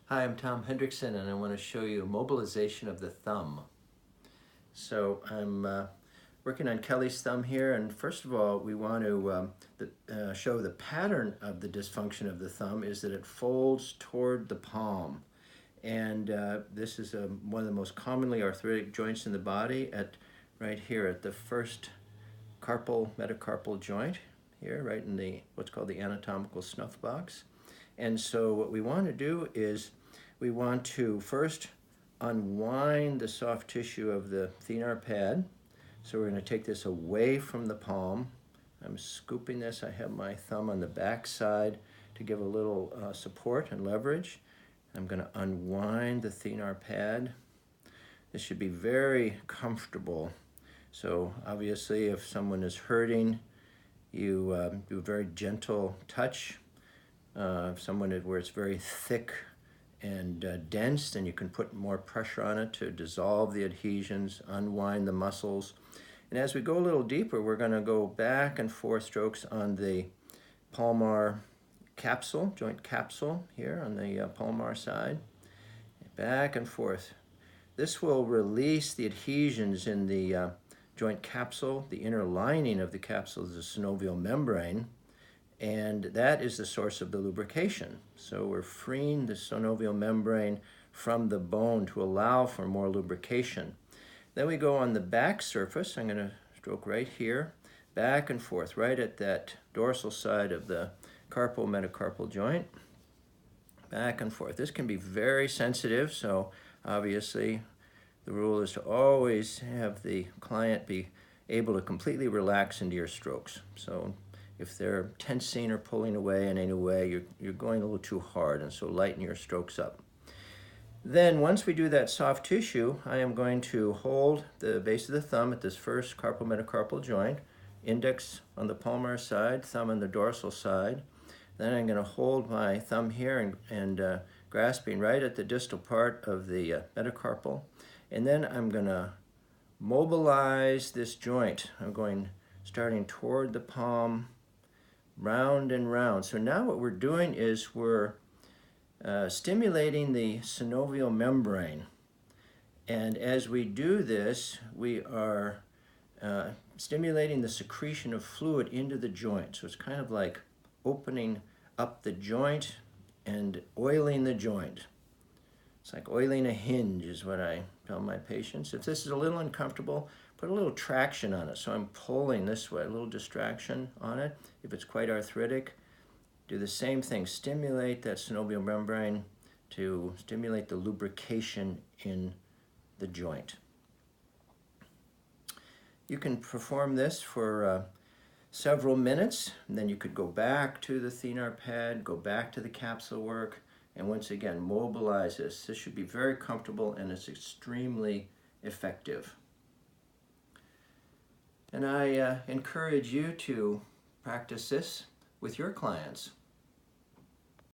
Hi, I'm Tom Hendrickson, and I want to show you mobilization of the thumb. So I'm working on Kelly's thumb here, and first of all, we want to show the pattern of the dysfunction of the thumb is that it folds toward the palm. And this is one of the most commonly arthritic joints in the body right here at the first carpal metacarpal joint here, right in the what's called the anatomical snuff box. And so what we want to do is we want to first unwind the soft tissue of the thenar pad. So we're going to take this away from the palm. I'm scooping this. I have my thumb on the back side to give a little support and leverage. I'm going to unwind the thenar pad. This should be very comfortable. So obviously if someone is hurting, you do a very gentle touch. If someone where it's very thick and dense, then you can put more pressure on it to dissolve the adhesions, unwind the muscles. And as we go a little deeper, we're going to go back and forth strokes on the palmar capsule, joint capsule here on the palmar side. Back and forth. This will release the adhesions in the joint capsule. The inner lining of the capsule is the synovial membrane, and that is the source of the lubrication. So we're freeing the synovial membrane from the bone to allow for more lubrication. Then we go on the back surface. I'm going to stroke right here, back and forth, right at that dorsal side of the carpal metacarpal joint. Back and forth. This can be very sensitive, so obviously the rule is to always have the client be able to completely relax into your strokes. So if they're tensing or pulling away in any way, you're going a little too hard, and so lighten your strokes up. Then once we do that soft tissue, I am going to hold the base of the thumb at this first carpal metacarpal joint, index on the palmar side, thumb on the dorsal side. Then I'm going to hold my thumb here and grasping right at the distal part of the metacarpal. And then I'm going to mobilize this joint. I'm going starting toward the palm, round and round. So now what we're doing is we're stimulating the synovial membrane. And as we do this, we are stimulating the secretion of fluid into the joint. So it's kind of like opening up the joint and oiling the joint. It's like oiling a hinge is what I tell my patients. If this is a little uncomfortable, put a little traction on it. So I'm pulling this way, a little distraction on it. If it's quite arthritic, do the same thing. Stimulate that synovial membrane to stimulate the lubrication in the joint. You can perform this for several minutes, and then you could go back to the thenar pad, go back to the capsule work, and once again mobilize this. This should be very comfortable and it's extremely effective. And I encourage you to practice this with your clients.